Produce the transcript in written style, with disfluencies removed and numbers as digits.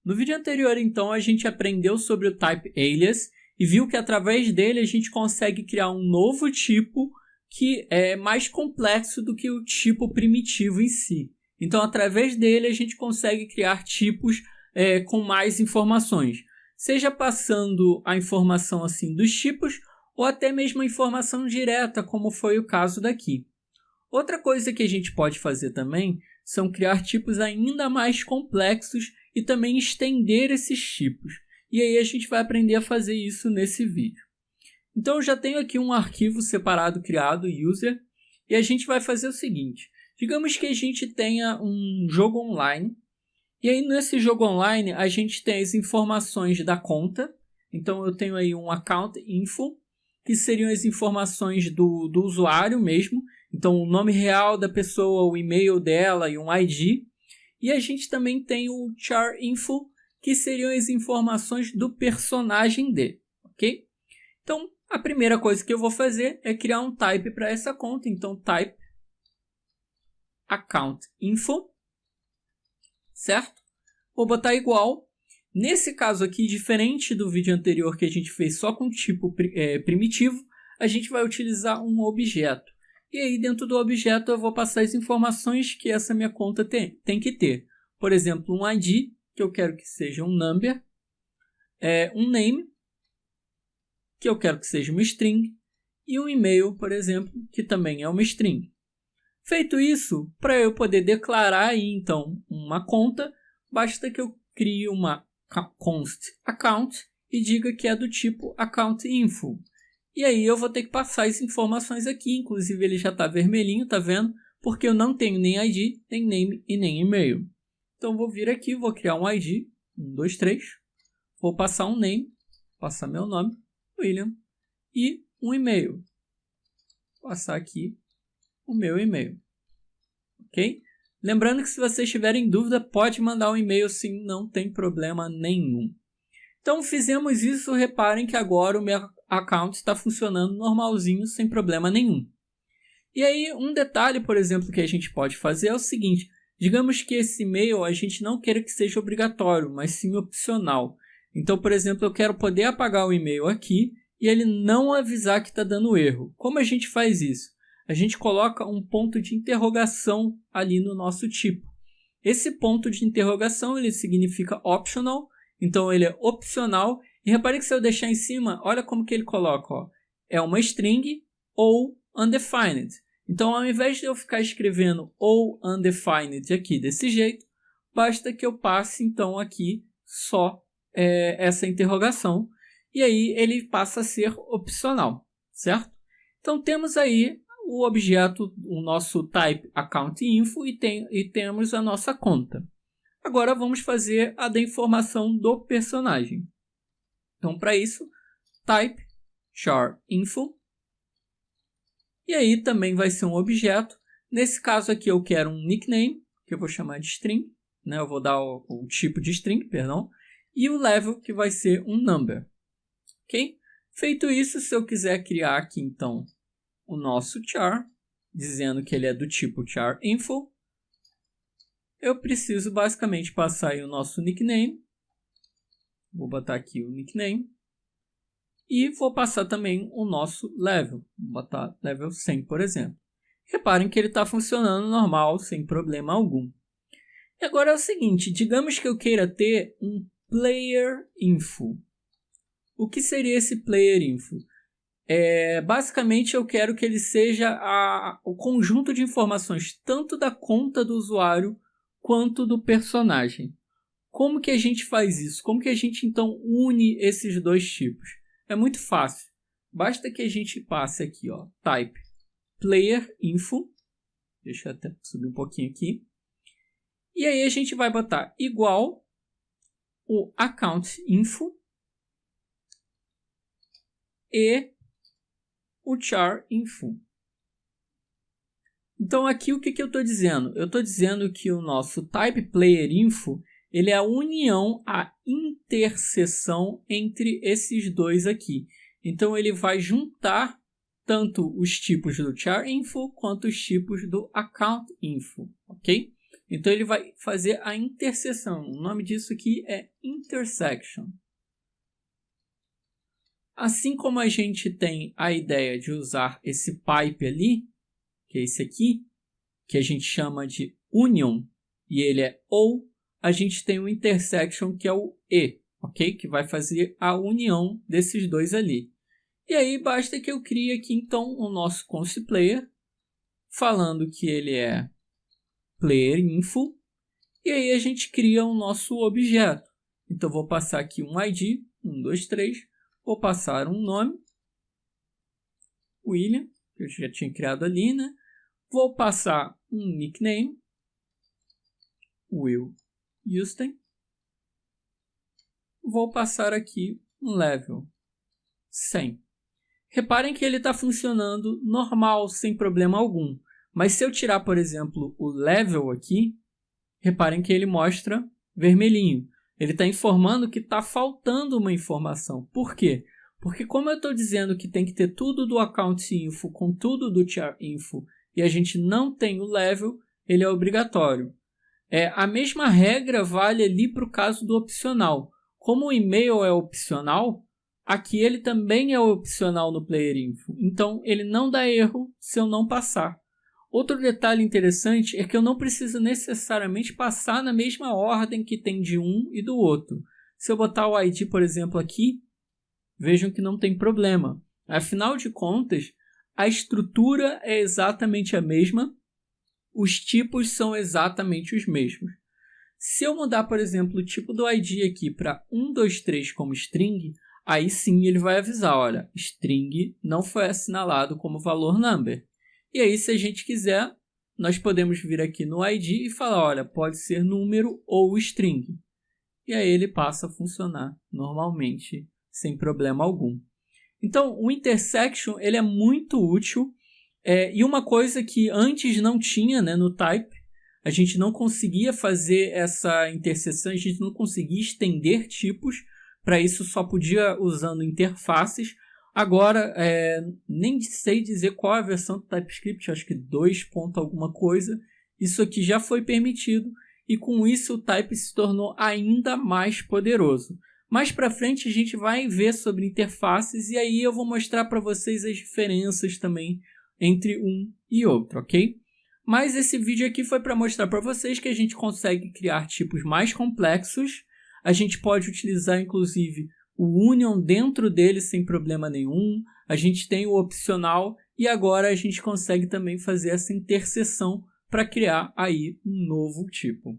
No vídeo anterior, então, a gente aprendeu sobre o type alias e viu que através dele a gente consegue criar um novo tipo que é mais complexo do que o tipo primitivo em si. Então, através dele a gente consegue criar tipos com mais informações, seja passando a informação assim dos tipos ou até mesmo a informação direta, como foi o caso daqui. Outra coisa que a gente pode fazer também são criar tipos ainda mais complexos e também estender esses tipos. E aí a gente vai aprender a fazer isso nesse vídeo. Então eu já tenho aqui um arquivo separado criado, user, e a gente vai fazer o seguinte. Digamos que a gente tenha um jogo online, e aí nesse jogo online a gente tem as informações da conta. Então eu tenho aí um account info, que seriam as informações do usuário mesmo. Então o nome real da pessoa, o e-mail dela e um ID. E a gente também tem o char info, que seriam as informações do personagem dele, ok? Então a primeira coisa que eu vou fazer é criar um type para essa conta. Então type account info, certo? Vou botar igual. Nesse caso aqui, diferente do vídeo anterior que a gente fez só com tipo primitivo, a gente vai utilizar um objeto. E aí dentro do objeto eu vou passar as informações que essa minha conta tem que ter. Por exemplo, um ID, que eu quero que seja um number, um name, que eu quero que seja uma string, e um e-mail, por exemplo, que também é uma string. Feito isso, para eu poder declarar aí, então uma conta, basta que eu crie uma const account e diga que é do tipo account info. E aí eu vou ter que passar as informações aqui, inclusive ele já está vermelhinho, tá vendo? Porque eu não tenho nem ID, nem name e nem e-mail. Então vou vir aqui, vou criar um ID, 1, 2, 3, vou passar um name, passar meu nome, William, e um e-mail. Passar aqui o meu e-mail, ok? Lembrando que se vocês tiverem dúvida, pode mandar um e-mail sim, não tem problema nenhum. Então fizemos isso, reparem que agora o meu account está funcionando normalzinho, sem problema nenhum. E aí um detalhe, por exemplo, que a gente pode fazer é o seguinte, digamos que esse e-mail a gente não queira que seja obrigatório, mas sim opcional. Então, por exemplo, eu quero poder apagar o e-mail aqui e ele não avisar que está dando erro. Como a gente faz isso? A gente coloca um ponto de interrogação ali no nosso tipo. Esse ponto de interrogação ele significa optional, então ele é opcional. E repare que se eu deixar em cima, olha como que ele coloca. Ó, é uma string ou undefined. Então ao invés de eu ficar escrevendo ou undefined aqui desse jeito, basta que eu passe então aqui só essa interrogação. E aí ele passa a ser opcional, certo? Então temos aí o objeto, o nosso type account info e temos a nossa conta. Agora vamos fazer a da informação do personagem. Então para isso, type char info. E aí também vai ser um objeto. Nesse caso aqui eu quero um nickname, que eu vou chamar de string. Né? Eu vou dar o tipo de string, perdão. E o level, que vai ser um number. Ok? Feito isso, se eu quiser criar aqui então o nosso char, dizendo que ele é do tipo char info, eu preciso basicamente passar aí o nosso nickname. Vou botar aqui o nickname. E vou passar também o nosso level. Vou botar level 100, por exemplo. Reparem que ele está funcionando normal, sem problema algum. E agora é o seguinte, digamos que eu queira ter um player info. O que seria esse player info? Basicamente eu quero que ele seja o conjunto de informações tanto da conta do usuário quanto do personagem. Como que a gente faz isso? Como que a gente então une esses dois tipos? É muito fácil. Basta que a gente passe aqui, ó, type player info. Deixa eu até subir um pouquinho aqui. E aí a gente vai botar igual o account info e o char info. Então aqui o que eu estou dizendo? Eu estou dizendo que o nosso type player info ele é a união, a interseção entre esses dois aqui. Então ele vai juntar tanto os tipos do char info quanto os tipos do account info, ok? Então ele vai fazer a interseção. O nome disso aqui é intersection. Assim como a gente tem a ideia de usar esse pipe ali, que é esse aqui, que a gente chama de union, e ele é ou, a gente tem o intersection, que é o e, ok? Que vai fazer a união desses dois ali. E aí basta que eu crie aqui então o nosso const player, falando que ele é player info, e aí a gente cria o nosso objeto. Então vou passar aqui um ID, 1, 2, 3, vou passar um nome, William, que eu já tinha criado ali, né? Vou passar um nickname, Will Houston. Vou passar aqui um level, 100. Reparem que ele está funcionando normal, sem problema algum. Mas se eu tirar, por exemplo, o level aqui, reparem que ele mostra vermelhinho. Ele está informando que está faltando uma informação. Por quê? Porque como eu estou dizendo que tem que ter tudo do account info com tudo do char info e a gente não tem o level, ele é obrigatório. A mesma regra vale ali para o caso do opcional. Como o e-mail é opcional, aqui ele também é opcional no player info. Então ele não dá erro se eu não passar. Outro detalhe interessante é que eu não preciso necessariamente passar na mesma ordem que tem de um e do outro. Se eu botar o ID, por exemplo, aqui, vejam que não tem problema. Afinal de contas, a estrutura é exatamente a mesma, os tipos são exatamente os mesmos. Se eu mudar, por exemplo, o tipo do ID aqui para 123 como string, aí sim ele vai avisar, olha, string não foi assinalado como valor number. E aí, se a gente quiser, nós podemos vir aqui no ID e falar, olha, pode ser número ou string. E aí ele passa a funcionar normalmente, sem problema algum. Então, o intersection ele é muito útil. E uma coisa que antes não tinha, né, no type, a gente não conseguia fazer essa interseção, a gente não conseguia estender tipos. Para isso só podia usando interfaces. Agora, nem sei dizer qual é a versão do TypeScript, acho que 2 ponto alguma coisa. Isso aqui já foi permitido e com isso o Type se tornou ainda mais poderoso. Mais para frente a gente vai ver sobre interfaces e aí eu vou mostrar para vocês as diferenças também entre um e outro, ok? Mas esse vídeo aqui foi para mostrar para vocês que a gente consegue criar tipos mais complexos. A gente pode utilizar inclusive o union dentro dele sem problema nenhum. A gente tem o opcional e agora a gente consegue também fazer essa interseção para criar aí um novo tipo.